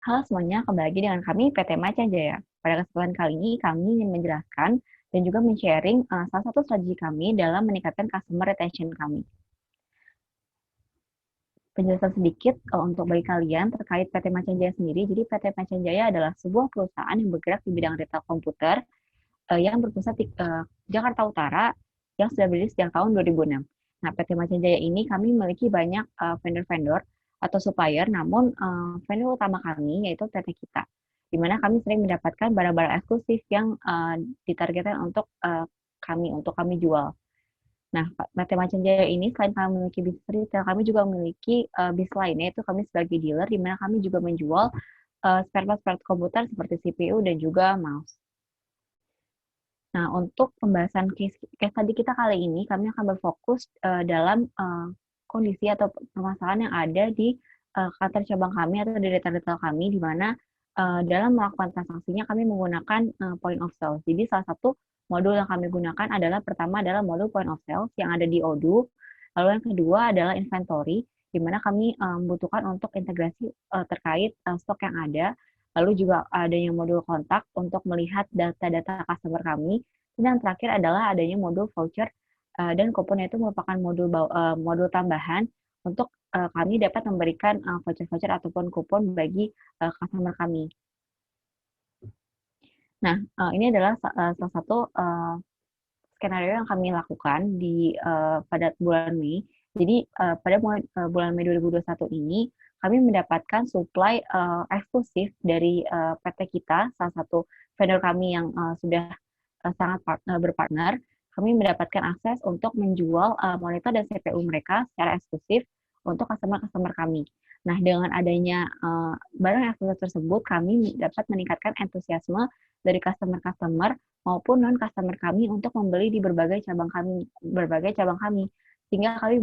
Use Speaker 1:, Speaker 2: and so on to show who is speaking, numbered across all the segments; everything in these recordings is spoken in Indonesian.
Speaker 1: Halo semuanya, kembali lagi dengan kami PT Macan Jaya. Pada kesempatan kali ini, kami ingin menjelaskan dan juga men-sharing salah satu strategi kami dalam meningkatkan customer retention kami. Penjelasan sedikit untuk bagi kalian terkait PT Macan Jaya sendiri. Jadi PT Macan Jaya adalah sebuah perusahaan yang bergerak di bidang retail komputer yang berpusat di Jakarta Utara yang sudah berdiri sejak tahun 2006. Nah, PT Macan Jaya ini kami memiliki banyak vendor-vendor atau supplier, namun vendor utama kami yaitu PT Kita, di mana kami sering mendapatkan barang-barang eksklusif yang ditargetkan untuk kami jual. Nah, PT Macan Jaya ini selain kami memiliki bisnis retail, kami juga memiliki bisnis lainnya, yaitu kami sebagai dealer, di mana kami juga menjual spare part komputer seperti CPU dan juga mouse. Nah, untuk pembahasan case study kita kali ini, kami akan berfokus dalam kondisi atau permasalahan yang ada di kantor cabang kami atau di retail-retail kami, di mana dalam melakukan transaksinya kami menggunakan point of sale. Jadi salah satu modul yang kami gunakan adalah pertama adalah modul point of sale yang ada di Odoo, lalu yang kedua adalah inventory, di mana kami membutuhkan untuk integrasi terkait stok yang ada, lalu juga adanya modul kontak untuk melihat data-data customer kami, dan yang terakhir adalah adanya modul voucher dan kupon itu merupakan modul tambahan untuk kami dapat memberikan voucher-voucher ataupun kupon bagi customer kami. Nah, ini adalah salah satu skenario yang kami lakukan pada bulan Mei. Jadi pada bulan Mei 2021 ini kami mendapatkan supply eksklusif dari PT Kita, salah satu vendor kami yang sudah sangat berpartner. Kami mendapatkan akses untuk menjual monitor dan CPU mereka secara eksklusif untuk customer-customer kami. Nah, dengan adanya barang eksklusif tersebut, kami dapat meningkatkan antusiasme dari customer-customer maupun non customer kami untuk membeli di berbagai cabang kami, sehingga kami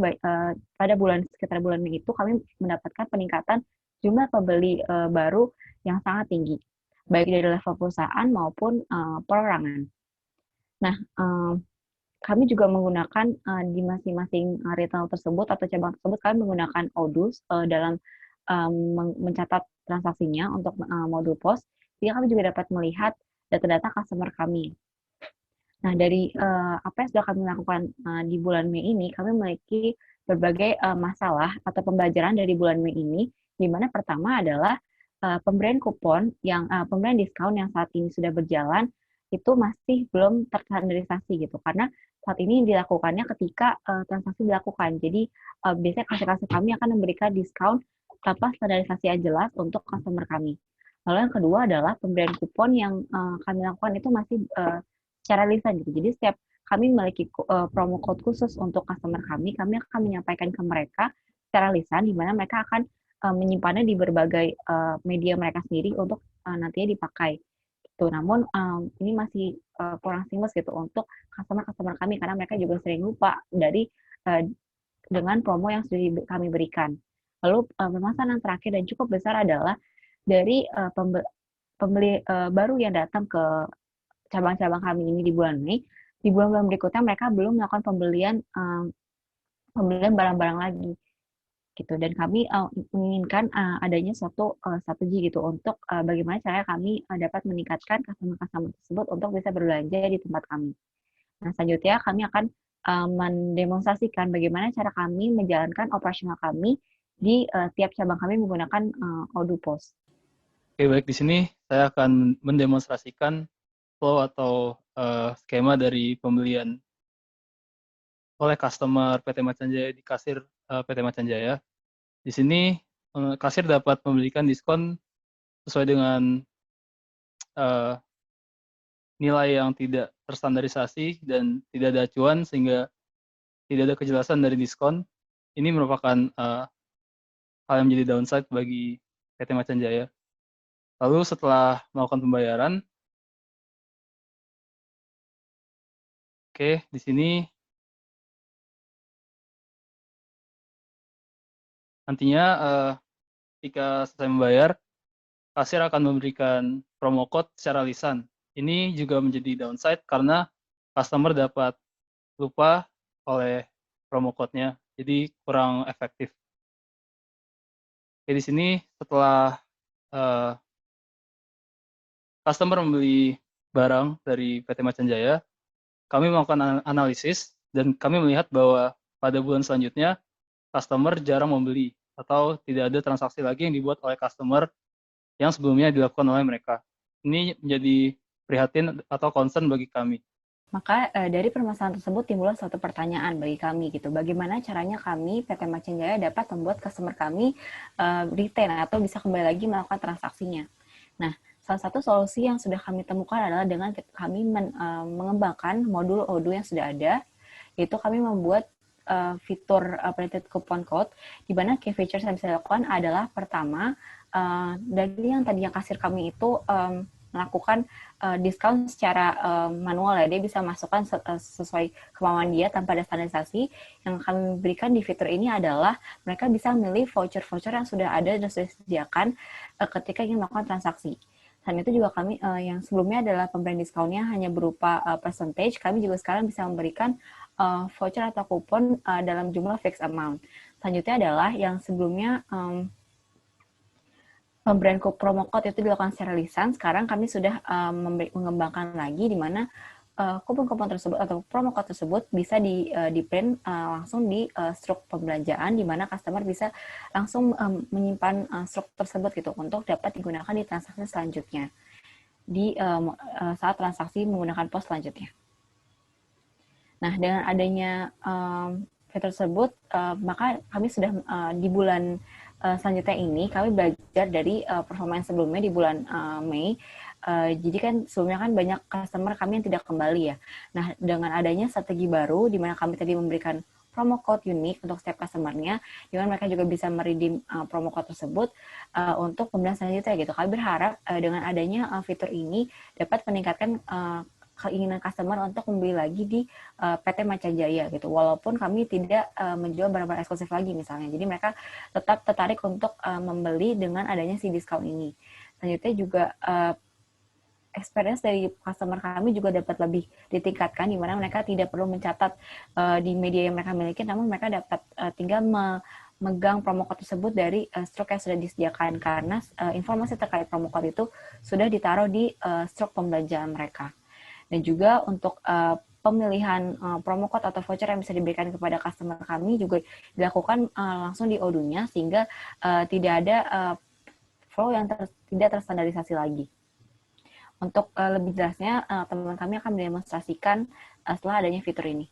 Speaker 1: pada sekitar bulan Mei itu kami mendapatkan peningkatan jumlah pembeli baru yang sangat tinggi, baik dari level perusahaan maupun perorangan. Nah, kami juga menggunakan di masing-masing retail tersebut atau cabang tersebut, kami menggunakan Odoo dalam mencatat transaksinya untuk modul pos, sehingga kami juga dapat melihat data-data customer kami. Nah, dari apa yang sudah kami lakukan di bulan Mei ini, kami memiliki berbagai masalah atau pembelajaran dari bulan Mei ini, di mana pertama adalah pemberian kupon pemberian diskon yang saat ini sudah berjalan itu masih belum terstandarisasi gitu, karena saat ini dilakukannya ketika transaksi dilakukan. Jadi biasanya kasir-kasir kami akan memberikan diskon tanpa standarisasi yang jelas untuk customer kami. Lalu yang kedua adalah pemberian kupon yang kami lakukan itu masih secara lisan gitu. Jadi setiap kami memiliki promo code khusus untuk customer kami akan menyampaikan ke mereka secara lisan, di mana mereka akan menyimpannya di berbagai media mereka sendiri untuk nantinya dipakai. Gitu. Namun ini masih kurang seamless gitu untuk customer-customer kami, karena mereka juga sering lupa dengan promo yang sudah kami berikan. Lalu permasalahan yang terakhir dan cukup besar adalah dari pembeli baru yang datang ke cabang-cabang kami ini di bulan Mei. Di bulan-bulan berikutnya mereka belum melakukan pembelian barang-barang lagi gitu, dan kami menginginkan adanya suatu strategi gitu untuk bagaimana cara kami dapat meningkatkan customer-customer tersebut untuk bisa berbelanja di tempat kami. Nah, selanjutnya kami akan mendemonstrasikan bagaimana cara kami menjalankan operasional kami di tiap cabang kami menggunakan Odoo POS.
Speaker 2: Oke, baik. Di sini saya akan mendemonstrasikan flow atau skema dari pembelian oleh customer PT Macan Jaya di kasir PT Macan Jaya. Di sini kasir dapat memberikan diskon sesuai dengan nilai yang tidak terstandarisasi dan tidak ada acuan, sehingga tidak ada kejelasan dari diskon. Ini merupakan hal yang menjadi downside bagi PT Macan Jaya. Lalu setelah melakukan pembayaran, oke, di sini nantinya ketika selesai membayar, kasir akan memberikan promo code secara lisan. Ini juga menjadi downside karena customer dapat lupa oleh promo code-nya, jadi kurang efektif. Oke, di sini setelah uh, customer membeli barang dari PT Macan Jaya, kami melakukan analisis dan kami melihat bahwa pada bulan selanjutnya customer jarang membeli atau tidak ada transaksi lagi yang dibuat oleh customer yang sebelumnya dilakukan oleh mereka. Ini menjadi prihatin atau concern bagi kami.
Speaker 1: Maka dari permasalahan tersebut timbullah suatu pertanyaan bagi kami gitu. Bagaimana caranya kami PT Macan Jaya dapat membuat customer kami retain atau bisa kembali lagi melakukan transaksinya. Nah, salah satu solusi yang sudah kami temukan adalah dengan kami mengembangkan modul Odoo yang sudah ada, yaitu kami membuat fitur printed coupon code, di mana key features yang bisa dilakukan adalah pertama, dari yang tadinya kasir kami itu melakukan diskon secara manual ya, dia bisa masukkan sesuai kemauan dia tanpa ada standarisasi. Yang kami berikan di fitur ini adalah mereka bisa memilih voucher-voucher yang sudah ada dan sudah disediakan ketika ingin melakukan transaksi. Selain itu juga kami yang sebelumnya adalah pemberian diskonnya hanya berupa percentage, kami juga sekarang bisa memberikan voucher atau kupon dalam jumlah fixed amount. Selanjutnya adalah yang sebelumnya pemberian promo code itu dilakukan secara lisan, sekarang kami sudah mengembangkan lagi di mana kupon-kupon tersebut atau promo code tersebut bisa di print langsung di struk pembelanjaan, di mana customer bisa langsung menyimpan struk tersebut gitu untuk dapat digunakan di transaksi selanjutnya di saat transaksi menggunakan pos selanjutnya. Nah, dengan adanya fitur tersebut, maka kami sudah di bulan selanjutnya ini kami belajar dari performa yang sebelumnya di bulan Mei. Jadi kan sebelumnya kan banyak customer kami yang tidak kembali ya. Nah, dengan adanya strategi baru di mana kami tadi memberikan promo code unik untuk setiap customer-nya, di mana mereka juga bisa meredeem promo code tersebut untuk pembelian selanjutnya gitu. Kami berharap dengan adanya fitur ini dapat meningkatkan keinginan customer untuk membeli lagi di PT Macan Jaya gitu, walaupun kami tidak menjual barang-barang eksklusif lagi misalnya. Jadi mereka tetap tertarik untuk membeli dengan adanya si diskon ini. Selanjutnya juga experience dari customer kami juga dapat lebih ditingkatkan, di mana mereka tidak perlu mencatat di media yang mereka miliki, namun mereka dapat tinggal memegang promo code tersebut dari struk yang sudah disediakan, karena informasi terkait promo code itu sudah ditaruh di struk pembelanjaan mereka. Dan juga untuk pemilihan promo code atau voucher yang bisa diberikan kepada customer kami juga dilakukan langsung di Odoo-nya, sehingga tidak ada flow yang tidak terstandarisasi lagi. Untuk lebih jelasnya, teman kami akan mendemonstrasikan setelah adanya fitur ini.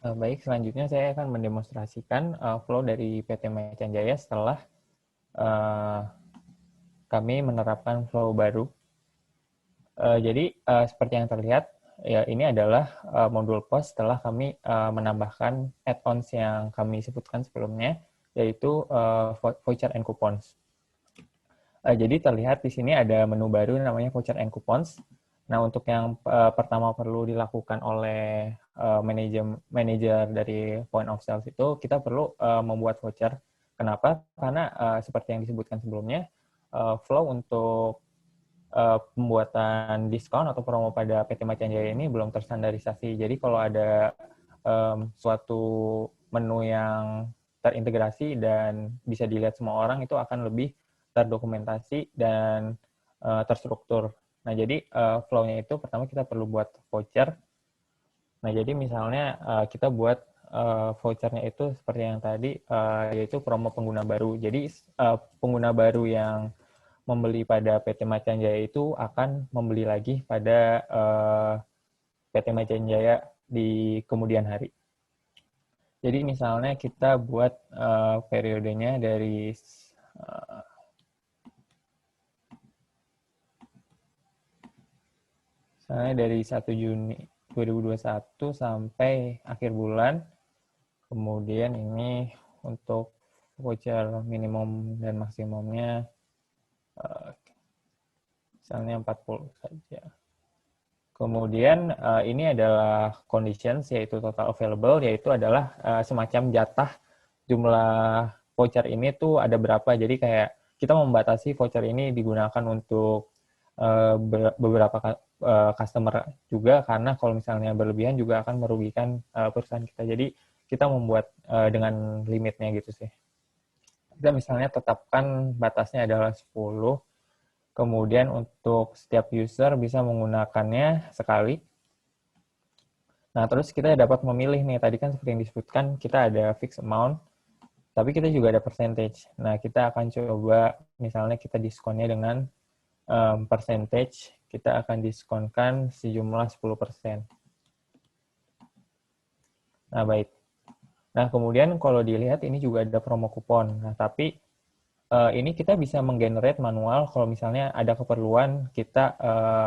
Speaker 3: Baik, selanjutnya saya akan mendemonstrasikan flow dari PT Macan Jaya setelah kami menerapkan flow baru. Jadi seperti yang terlihat, ya ini adalah modul pos setelah kami menambahkan add-ons yang kami sebutkan sebelumnya, yaitu voucher and coupons. Jadi terlihat di sini ada menu baru namanya voucher and coupons. Nah, untuk yang pertama perlu dilakukan oleh manajer dari point of sales itu, kita perlu membuat voucher. Kenapa? Karena seperti yang disebutkan sebelumnya, flow untuk pembuatan diskon atau promo pada PT Macan Jaya ini belum terstandarisasi. Jadi kalau ada suatu menu yang terintegrasi dan bisa dilihat semua orang, itu akan lebih terdokumentasi dan terstruktur. Nah, jadi flow-nya itu pertama kita perlu buat voucher. Nah, jadi misalnya kita buat vouchernya itu seperti yang tadi, yaitu promo pengguna baru. Jadi pengguna baru yang membeli pada PT Macan Jaya itu akan membeli lagi pada PT Macan Jaya di kemudian hari. Jadi misalnya kita buat periodenya dari misalnya dari 1 Juni 2021 sampai akhir bulan. Kemudian ini untuk voucher minimum dan maksimumnya misalnya 40 saja. Kemudian ini adalah conditions, yaitu total available, yaitu adalah semacam jatah jumlah voucher ini tuh ada berapa. Jadi kayak kita membatasi voucher ini digunakan untuk beberapa customer juga, karena kalau misalnya berlebihan juga akan merugikan perusahaan kita. Jadi kita membuat dengan limitnya gitu sih. kita misalnya tetapkan batasnya adalah 10, kemudian untuk setiap user bisa menggunakannya sekali. Nah, terus kita dapat memilih nih, tadi kan seperti yang disebutkan, kita ada fixed amount, tapi kita juga ada percentage. Nah, kita akan coba, misalnya kita diskonnya dengan percentage, kita akan diskonkan sejumlah 10%. Nah, baik. Nah, kemudian kalau dilihat ini juga ada promo kupon. Nah, tapi ini kita bisa menggenerate manual kalau misalnya ada keperluan kita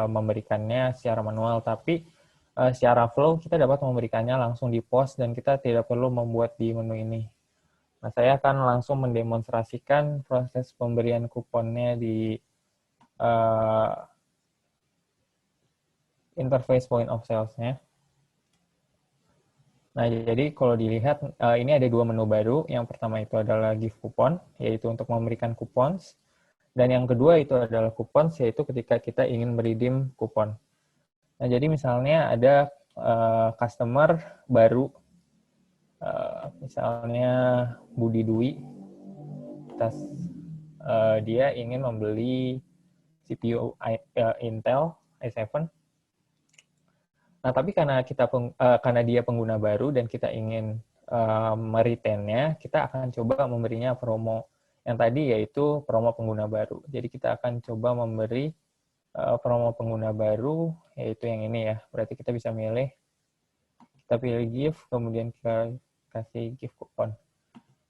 Speaker 3: memberikannya secara manual, tapi secara flow kita dapat memberikannya langsung di post dan kita tidak perlu membuat di menu ini. Nah, saya akan langsung mendemonstrasikan proses pemberian kuponnya di interface point of sales-nya. Nah, jadi kalau dilihat, ini ada dua menu baru. Yang pertama itu adalah gift coupon, yaitu untuk memberikan coupons. Dan yang kedua itu adalah coupons, yaitu ketika kita ingin redeem kupon. Nah, jadi misalnya ada customer baru, misalnya Budi Dwi, dia ingin membeli CPU Intel i7. Nah, tapi karena dia pengguna baru dan kita ingin meretainnya, kita akan coba memberinya promo yang tadi, yaitu promo pengguna baru. Jadi kita akan coba memberi promo pengguna baru, yaitu yang ini ya. Berarti kita bisa milih, kita pilih gift, kemudian kita kasih gift coupon.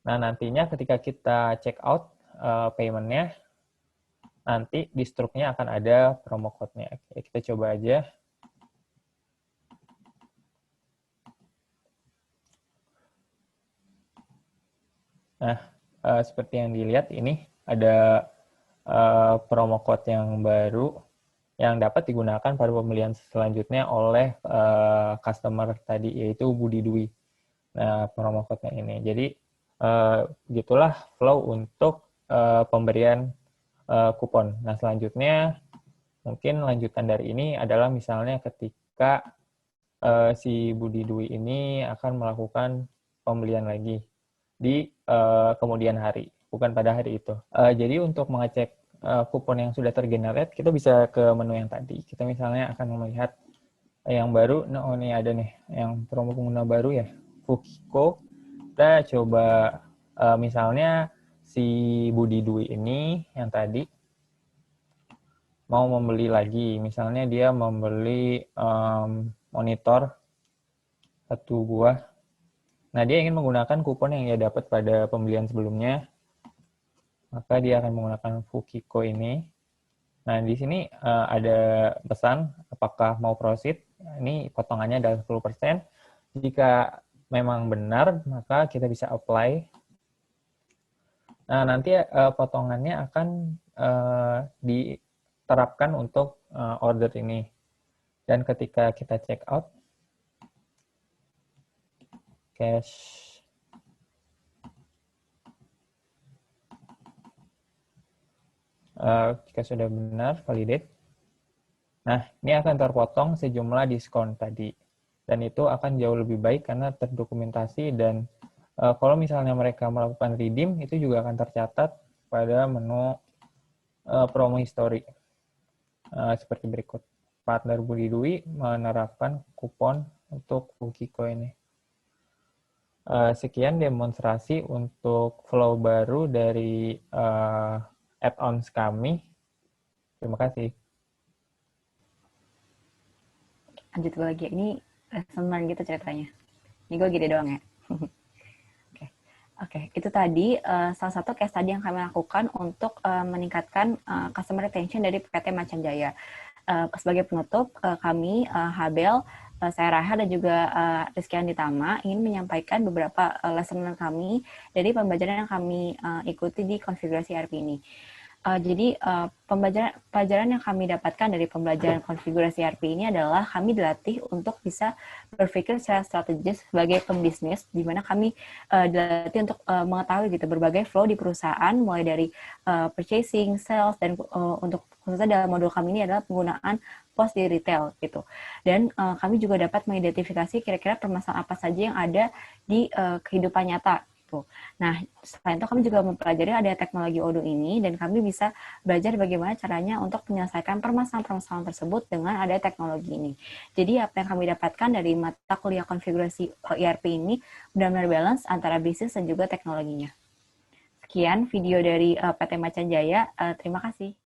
Speaker 3: Nah, nantinya ketika kita check out payment-nya, nanti di struknya akan ada promo code-nya. Oke, kita coba aja. Nah, seperti yang dilihat ini ada promo code yang baru yang dapat digunakan pada pembelian selanjutnya oleh customer tadi, yaitu Budi Dwi. Nah, promo code-nya ini. Jadi, gitulah flow untuk pemberian kupon. Nah, selanjutnya, mungkin lanjutan dari ini adalah misalnya ketika si Budi Dwi ini akan melakukan pembelian lagi di kemudian hari, bukan pada hari itu. Jadi untuk mengecek kupon yang sudah tergenerate, kita bisa ke menu yang tadi. Kita misalnya akan melihat yang baru. Nah, oh ini ada nih, yang promo pengguna baru ya, Fukiko. Kita coba misalnya si Budi Dwi ini yang tadi mau membeli lagi. Misalnya dia membeli monitor 1 buah. Nah, dia ingin menggunakan kupon yang ia dapat pada pembelian sebelumnya, maka dia akan menggunakan Fukiko ini. Nah, di sini ada pesan apakah mau proceed. Ini potongannya adalah 10%. Jika memang benar, maka kita bisa apply. Nah, nanti potongannya akan diterapkan untuk order ini. Dan ketika kita check out, cash, jika sudah benar, validate. Nah, ini akan terpotong sejumlah diskon tadi. Dan itu akan jauh lebih baik karena terdokumentasi dan kalau misalnya mereka melakukan redeem, itu juga akan tercatat pada menu promo history. Seperti berikut. Partner Budi Dwi menerapkan kupon untuk Fukiko ini. Sekian demonstrasi untuk flow baru dari add-ons kami. Terima kasih.
Speaker 1: Lanjut gue lagi. Ini lesson learn gitu ceritanya. Ini gue gini doang ya. Oke, itu tadi salah satu case tadi yang kami lakukan untuk meningkatkan customer retention dari PT Macan Jaya. Sebagai penutup, kami, Habel, saya Raha dan juga Rizky Anditama ingin menyampaikan beberapa lesson learn kami dari pembelajaran yang kami ikuti di konfigurasi ERP ini. Jadi pelajaran yang kami dapatkan dari pembelajaran konfigurasi ERP ini adalah kami dilatih untuk bisa berpikir secara strategis sebagai pembisnis, di mana kami dilatih untuk mengetahui gitu berbagai flow di perusahaan, mulai dari purchasing, sales, dan untuk khususnya dalam modul kami ini adalah penggunaan pos di retail gitu. Dan kami juga dapat mengidentifikasi kira-kira permasalahan apa saja yang ada di kehidupan nyata gitu. Nah, selain itu kami juga mempelajari ada teknologi Odoo ini dan kami bisa belajar bagaimana caranya untuk menyelesaikan permasalahan-permasalahan tersebut dengan ada teknologi ini. Jadi apa yang kami dapatkan dari mata kuliah konfigurasi ERP ini benar-benar balance antara bisnis dan juga teknologinya. Sekian video dari PT Macan Jaya. Terima kasih.